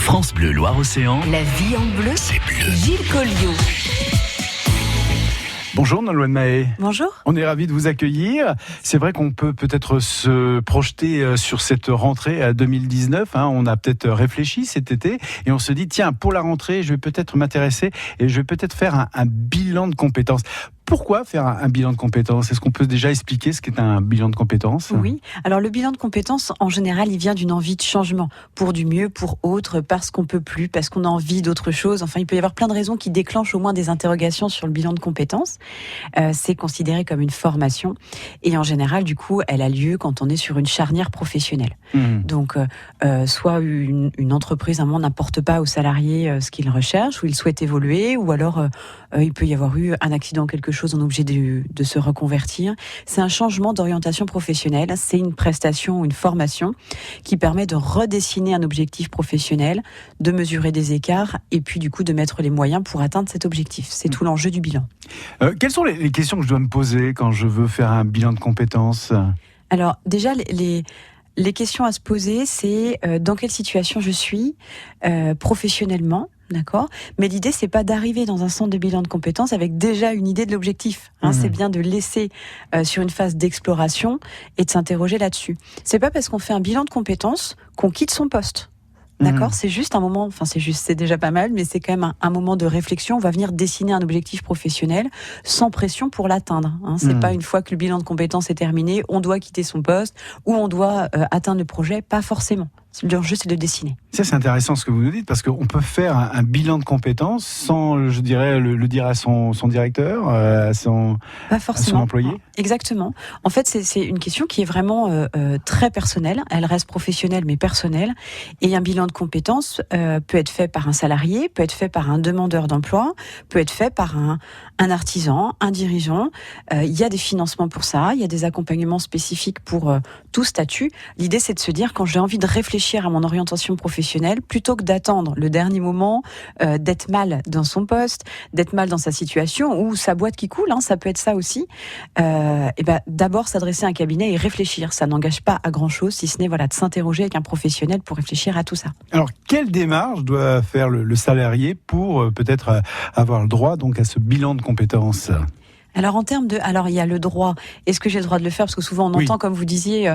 France Bleu Loire-Océan. La vie en bleu, C'est bleu. Gilles Colliot. Bonjour Nolwenn Mahé. Bonjour. On est ravis de vous accueillir. C'est vrai qu'on peut peut-être se projeter sur cette rentrée 2019. On a peut-être réfléchi cet été et on se dit tiens, pour la rentrée, je vais peut-être m'intéresser et je vais peut-être faire un bilan de compétences. Pourquoi faire un bilan de compétences ? Est-ce qu'on peut déjà expliquer ce qu'est un bilan de compétences ? Oui, alors le bilan de compétences, en général, il vient d'une envie de changement, pour du mieux, pour autre, parce qu'on peut plus, parce qu'on a envie d'autre chose. Enfin, il peut y avoir plein de raisons qui déclenchent au moins des interrogations sur le bilan de compétences. C'est considéré comme une formation et en général, du coup, elle a lieu quand on est sur une charnière professionnelle. Donc, soit une entreprise, à un moment, n'apporte pas aux salariés ce qu'ils recherchent, ou ils souhaitent évoluer, ou alors il peut y avoir eu un accident, quelque chose, on est obligé de se reconvertir. C'est un changement d'orientation professionnelle, c'est une prestation, une formation qui permet de redessiner un objectif professionnel, de mesurer des écarts et puis du coup de mettre les moyens pour atteindre cet objectif. C'est tout l'enjeu du bilan. Quelles sont les questions que je dois me poser quand je veux faire un bilan de compétences ? Alors déjà, les questions à se poser, c'est dans quelle situation je suis professionnellement. D'accord. Mais l'idée, c'est pas d'arriver dans un centre de bilan de compétences avec déjà une idée de l'objectif. C'est bien de laisser sur une phase d'exploration et de s'interroger là-dessus. C'est pas parce qu'on fait un bilan de compétences qu'on quitte son poste. D'accord, c'est juste un moment, c'est déjà pas mal, mais c'est quand même un moment de réflexion. On va venir dessiner un objectif professionnel sans pression pour l'atteindre. C'est pas une fois que le bilan de compétences est terminé, on doit quitter son poste ou on doit atteindre le projet, pas forcément. L'enjeu, c'est de dessiner. Ça, c'est intéressant ce que vous nous dites, parce qu'on peut faire un bilan de compétences sans, je dirais, le dire à son directeur, à son employé. Exactement. En fait, c'est une question qui est vraiment très personnelle. Elle reste professionnelle, mais personnelle. Et un bilan de compétences peut être fait par un salarié, peut être fait par un demandeur d'emploi, peut être fait par un artisan, un dirigeant. Il y a des financements pour ça, il y a des accompagnements spécifiques pour tout statut. L'idée, c'est de se dire, quand j'ai envie de réfléchir à mon orientation professionnelle, plutôt que d'attendre le dernier moment, d'être mal dans son poste, d'être mal dans sa situation ou sa boîte qui coule, ça peut être ça aussi. D'abord s'adresser à un cabinet et réfléchir. Ça n'engage pas à grand chose, si ce n'est de s'interroger avec un professionnel pour réfléchir à tout ça. Alors, quelle démarche doit faire le salarié pour peut-être avoir le droit donc à ce bilan de compétences ? Alors il y a le droit. Est-ce que j'ai le droit de le faire ? Parce que souvent on entend, comme vous disiez,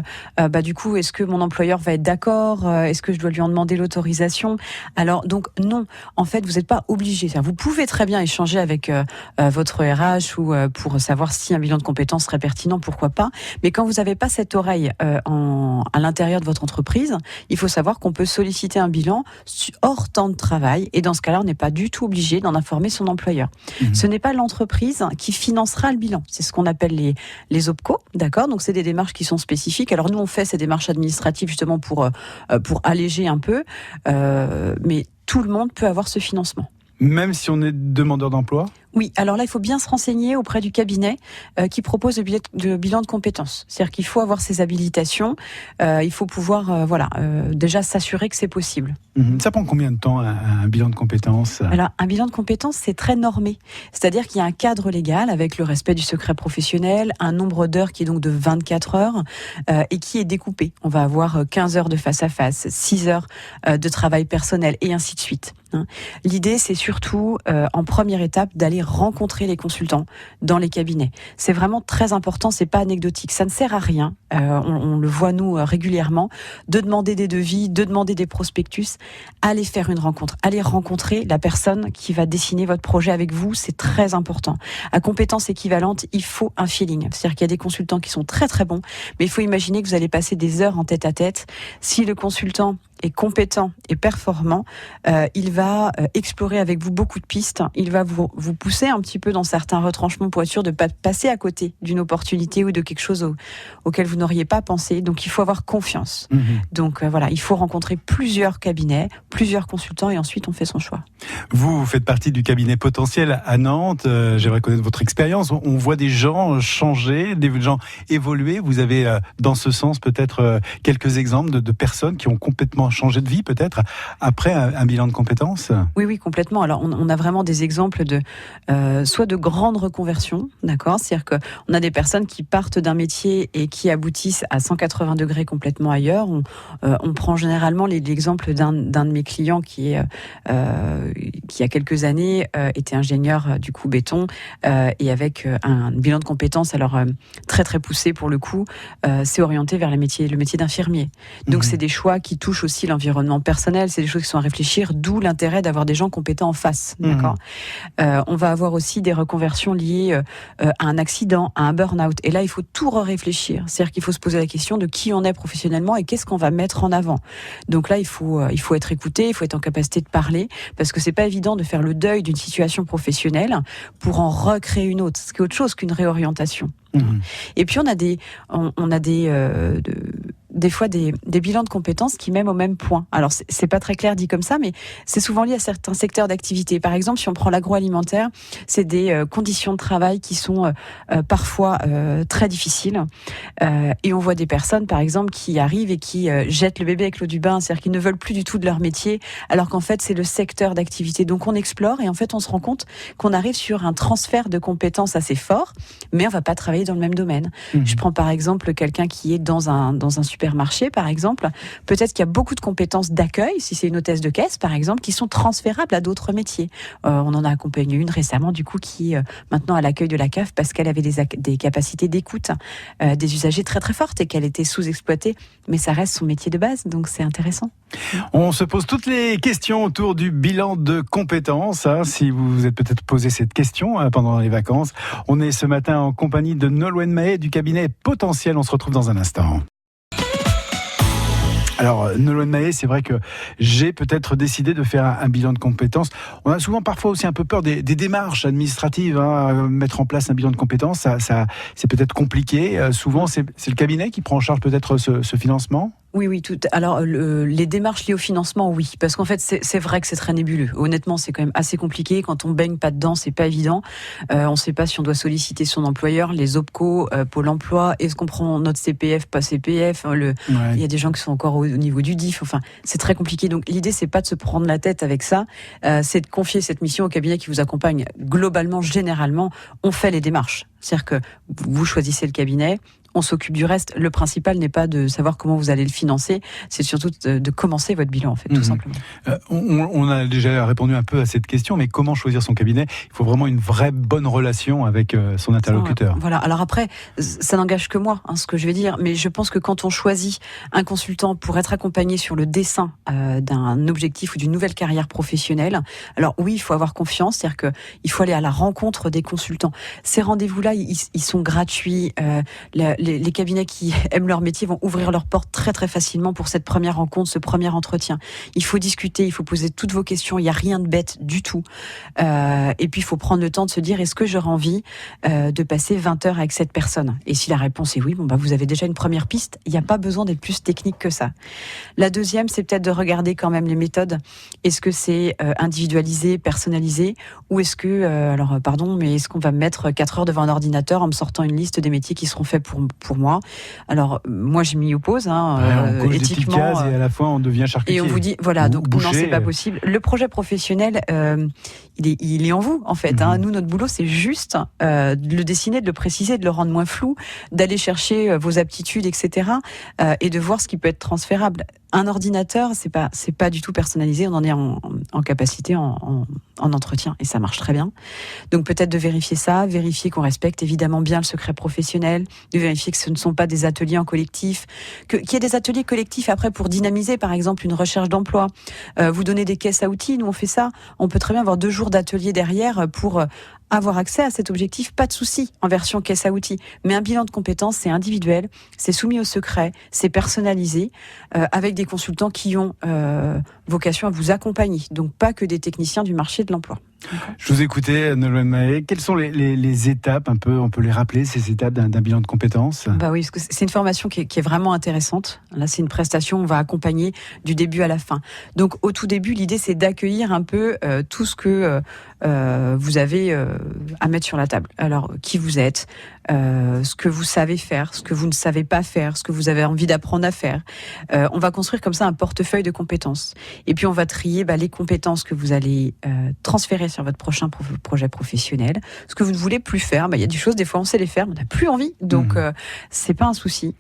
du coup, est-ce que mon employeur va être d'accord ? Est-ce que je dois lui en demander l'autorisation ? Alors donc non. En fait, vous n'êtes pas obligé. Vous pouvez très bien échanger avec votre RH ou pour savoir si un bilan de compétences serait pertinent, pourquoi pas. Mais quand vous n'avez pas cette oreille à l'intérieur de votre entreprise, il faut savoir qu'on peut solliciter un bilan hors temps de travail. Et dans ce cas-là, on n'est pas du tout obligé d'en informer son employeur. Ce n'est pas l'entreprise qui finance le bilan. C'est ce qu'on appelle les OPCO, d'accord ? Donc c'est des démarches qui sont spécifiques. Alors nous on fait ces démarches administratives justement pour alléger un peu, mais tout le monde peut avoir ce financement. Même si on est demandeur d'emploi ? Oui, alors là, il faut bien se renseigner auprès du cabinet qui propose le bilan de compétences. C'est-à-dire qu'il faut avoir ses habilitations, il faut pouvoir déjà s'assurer que c'est possible. Ça prend combien de temps un bilan de compétences ? Alors, un bilan de compétences, c'est très normé. C'est-à-dire qu'il y a un cadre légal avec le respect du secret professionnel, un nombre d'heures qui est donc de 24 heures et qui est découpé. On va avoir 15 heures de face-à-face, 6 heures de travail personnel et ainsi de suite. L'idée, c'est surtout, en première étape, d'aller rencontrer les consultants dans les cabinets. C'est vraiment très important, c'est pas anecdotique. Ça ne sert à rien, on le voit nous régulièrement, de demander des devis, de demander des prospectus. Allez faire une rencontre, allez rencontrer la personne qui va dessiner votre projet avec vous, c'est très important. À compétences équivalentes, il faut un feeling. C'est-à-dire qu'il y a des consultants qui sont très très bons, mais il faut imaginer que vous allez passer des heures en tête-à-tête. Si le consultant est compétent et performant, il va explorer avec vous beaucoup de pistes, il va vous pousser un petit peu dans certains retranchements pour être sûr de ne pas passer à côté d'une opportunité ou de quelque chose auquel vous n'auriez pas pensé. Donc il faut avoir confiance. Donc il faut rencontrer plusieurs cabinets, plusieurs consultants et ensuite on fait son choix. Vous faites partie du cabinet potentiel à Nantes, j'aimerais connaître votre expérience. On voit des gens changer, des gens évoluer. Vous avez dans ce sens peut-être quelques exemples de personnes qui ont complètement complètement changé de vie peut-être après un bilan de compétences? Oui, complètement. Alors, on a vraiment des exemples de soit de grandes reconversions, d'accord. C'est-à-dire qu'on a des personnes qui partent d'un métier et qui aboutissent à 180 degrés complètement ailleurs. On prend généralement l'exemple d'un de mes clients qui il y a quelques années était ingénieur du coup béton et avec un bilan de compétences alors très très poussé pour le coup, s'est orienté vers le métier d'infirmier. Donc c'est des choix qui touchent aussi l'environnement personnel, c'est des choses qui sont à réfléchir, d'où l'intérêt d'avoir des gens compétents en face. D'accord. On va avoir aussi des reconversions liées à un accident, à un burn-out. Et là, il faut tout réfléchir. C'est-à-dire qu'il faut se poser la question de qui on est professionnellement et qu'est-ce qu'on va mettre en avant. Donc là, il faut être écouté, il faut être en capacité de parler, parce que c'est pas évident de faire le deuil d'une situation professionnelle pour en recréer une autre. Ce qui est autre chose qu'une réorientation. Et puis on a des fois des bilans de compétences qui mènent au même point. Alors c'est pas très clair dit comme ça, mais c'est souvent lié à certains secteurs d'activité. Par exemple, si on prend l'agroalimentaire, c'est des conditions de travail qui sont parfois très difficiles. Et on voit des personnes, par exemple, qui arrivent et qui jettent le bébé avec l'eau du bain, c'est-à-dire qu'ils ne veulent plus du tout de leur métier, alors qu'en fait c'est le secteur d'activité. Donc on explore et en fait on se rend compte qu'on arrive sur un transfert de compétences assez fort, mais on va pas travailler dans le même domaine. Je prends par exemple quelqu'un qui est dans un supermarché, par exemple. Peut-être qu'il y a beaucoup de compétences d'accueil, si c'est une hôtesse de caisse, par exemple, qui sont transférables à d'autres métiers. On en a accompagné une récemment, du coup, qui maintenant à l'accueil de la CAF, parce qu'elle avait des capacités d'écoute des usagers très très fortes et qu'elle était sous-exploitée, mais ça reste son métier de base, donc c'est intéressant. On se pose toutes les questions autour du bilan de compétences. Si vous vous êtes peut-être posé cette question pendant les vacances, on est ce matin en compagnie de Nolwenn Mahé du cabinet Potentiel. On se retrouve dans un instant. Alors, Nolwenn Mahé, c'est vrai que j'ai peut-être décidé de faire un bilan de compétences. On a souvent parfois aussi un peu peur des démarches administratives. Mettre en place un bilan de compétences, ça c'est peut-être compliqué. Souvent, c'est le cabinet qui prend en charge peut-être ce financement. Oui, tout. Alors, les démarches liées au financement, oui, parce qu'en fait, c'est vrai que c'est très nébuleux. Honnêtement, c'est quand même assez compliqué. Quand on baigne pas dedans, c'est pas évident. On ne sait pas si on doit solliciter son employeur, les OPCO, Pôle Emploi. Est-ce qu'on prend notre CPF, pas CPF Il y a des gens qui sont encore au niveau du DIF. Enfin, c'est très compliqué. Donc, l'idée, c'est pas de se prendre la tête avec ça. C'est de confier cette mission au cabinet qui vous accompagne. Globalement, généralement, on fait les démarches. C'est-à-dire que vous choisissez le cabinet. On s'occupe du reste. Le principal n'est pas de savoir comment vous allez le financer, c'est surtout de commencer votre bilan, en fait, tout simplement. On a déjà répondu un peu à cette question, mais comment choisir son cabinet ? Il faut vraiment une vraie bonne relation avec son interlocuteur. Voilà. Alors après, ça n'engage que moi, ce que je vais dire, mais je pense que quand on choisit un consultant pour être accompagné sur le dessin d'un objectif ou d'une nouvelle carrière professionnelle, alors oui, il faut avoir confiance, c'est-à-dire qu'il faut aller à la rencontre des consultants. Ces rendez-vous-là, ils sont gratuits. Les cabinets qui aiment leur métier vont ouvrir leurs portes très très facilement pour cette première rencontre, ce premier entretien. Il faut discuter, il faut poser toutes vos questions, il n'y a rien de bête du tout. Et puis il faut prendre le temps de se dire, est-ce que j'aurais envie de passer 20 heures avec cette personne ? Et si la réponse est oui, vous avez déjà une première piste, il n'y a pas besoin d'être plus technique que ça. La deuxième, c'est peut-être de regarder quand même les méthodes. Est-ce que c'est individualisé, personnalisé, ou est-ce que, est-ce qu'on va me mettre 4 heures devant un ordinateur en me sortant une liste des métiers qui seront faits pour moi. Alors, moi, je m'y oppose. On coche éthiquement, des petites cases et à la fois, on devient charcutier. Et on vous dit, voilà, donc non, c'est pas possible. Le projet professionnel, il est en vous, en fait. Nous, notre boulot, c'est juste de le dessiner, de le préciser, de le rendre moins flou, d'aller chercher vos aptitudes, etc. Et de voir ce qui peut être transférable. Un ordinateur, c'est pas du tout personnalisé. On en est en capacité, en entretien, et ça marche très bien. Donc peut-être de vérifier ça, vérifier qu'on respecte évidemment bien le secret professionnel, de vérifier que ce ne sont pas des ateliers en collectif, qu'il y ait des ateliers collectifs après pour dynamiser, par exemple, une recherche d'emploi. Vous donnez des caisses à outils, nous on fait ça. On peut très bien avoir 2 jours d'atelier derrière pour avoir accès à cet objectif, pas de souci en version caisse à outils. Mais un bilan de compétences, c'est individuel, c'est soumis au secret, c'est personnalisé, avec des consultants qui ont vocation à vous accompagner. Donc pas que des techniciens du marché de l'emploi. Je vous écoutais, Nolwenn Mahé. Quelles sont les étapes, on peut les rappeler, ces étapes d'un bilan de compétences? Bah oui, parce que c'est une formation qui est vraiment intéressante. Là, c'est une prestation, on va accompagner du début à la fin. Donc, au tout début, l'idée, c'est d'accueillir un peu tout ce que vous avez à mettre sur la table. Alors, qui vous êtes, ce que vous savez faire, ce que vous ne savez pas faire, ce que vous avez envie d'apprendre à faire. On va construire comme ça un portefeuille de compétences. Et puis, on va trier les compétences que vous allez transférer sur votre prochain projet professionnel. Ce que vous ne voulez plus faire, il y a des choses, des fois, on sait les faire, mais on n'a plus envie. Donc, c'est pas un souci.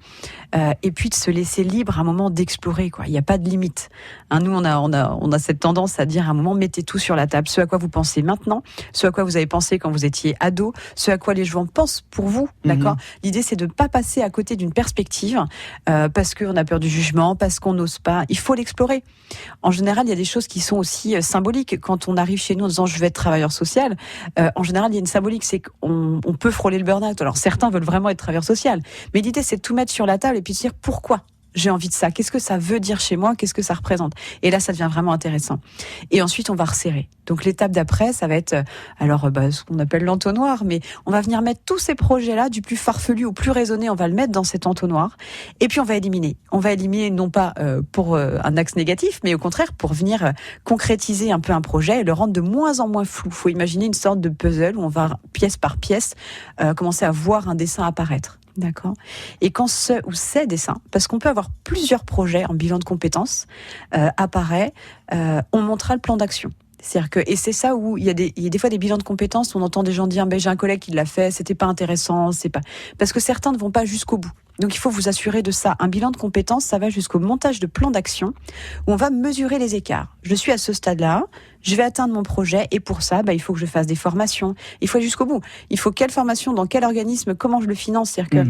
Et puis, de se laisser libre à un moment d'explorer, quoi. Il n'y a pas de limite. Hein, nous, on a cette tendance à dire à un moment, mettez tout sur la table. Ce à quoi vous pensez maintenant, ce à quoi vous avez pensé quand vous étiez ado, ce à quoi les gens pensent pour vous, d'accord ? L'idée, c'est de ne pas passer à côté d'une perspective parce qu'on a peur du jugement, parce qu'on n'ose pas. Il faut l'explorer. En général, il y a des choses qui sont aussi symboliques. Quand on arrive chez nous en disant « je vais être travailleur social », en général, il y a une symbolique, c'est qu'on peut frôler le burn-out. Alors, certains veulent vraiment être travailleur social. Mais l'idée, c'est de tout mettre sur la table et puis de dire pourquoi j'ai envie de ça. Qu'est-ce que ça veut dire chez moi? Qu'est-ce que ça représente? Et là, ça devient vraiment intéressant. Et ensuite, on va resserrer. Donc, l'étape d'après, ça va être, ce qu'on appelle l'entonnoir, mais on va venir mettre tous ces projets-là, du plus farfelu au plus raisonné, on va le mettre dans cet entonnoir. Et puis, on va éliminer. On va éliminer non pas pour un axe négatif, mais au contraire, pour venir concrétiser un peu un projet et le rendre de moins en moins flou. Il faut imaginer une sorte de puzzle où on va, pièce par pièce, commencer à voir un dessin apparaître. D'accord. Et quand ce ou ces dessins, parce qu'on peut avoir plusieurs projets en bilan de compétences, apparaît, on montrera le plan d'action. C'est-à-dire que, et c'est ça où il y a des fois des bilans de compétences, on entend des gens dire, j'ai un collègue qui l'a fait, c'était pas intéressant, c'est pas, parce que certains ne vont pas jusqu'au bout. Donc il faut vous assurer de ça. Un bilan de compétences, ça va jusqu'au montage de plans d'action où on va mesurer les écarts. Je suis à ce stade-là, je vais atteindre mon projet et pour ça, il faut que je fasse des formations. Il faut aller jusqu'au bout. Il faut quelle formation, dans quel organisme, comment je le finance. C'est-à-dire que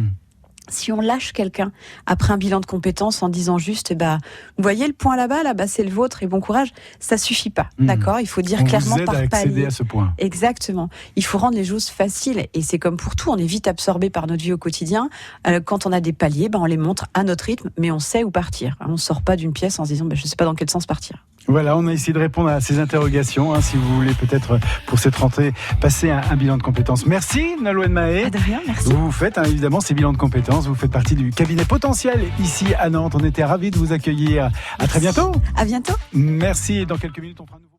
si on lâche quelqu'un après un bilan de compétences en disant juste, vous voyez le point là-bas, c'est le vôtre et bon courage, ça suffit pas, d'accord ? Il faut dire clairement par palier. À ce point. Exactement. Il faut rendre les choses faciles et c'est comme pour tout, on est vite absorbé par notre vie au quotidien. Quand on a des paliers, on les montre à notre rythme, mais on sait où partir. On sort pas d'une pièce en se disant, je sais pas dans quel sens partir. Voilà, on a essayé de répondre à ces interrogations. Si vous voulez peut-être, pour cette rentrée, passer un bilan de compétences. Merci, Nolwenn Mahé. De rien, merci. Vous faites évidemment ces bilans de compétences. Vous faites partie du cabinet Potentiel ici à Nantes. On était ravis de vous accueillir. À très bientôt. À bientôt. Merci. Dans quelques minutes, on fera un nouveau...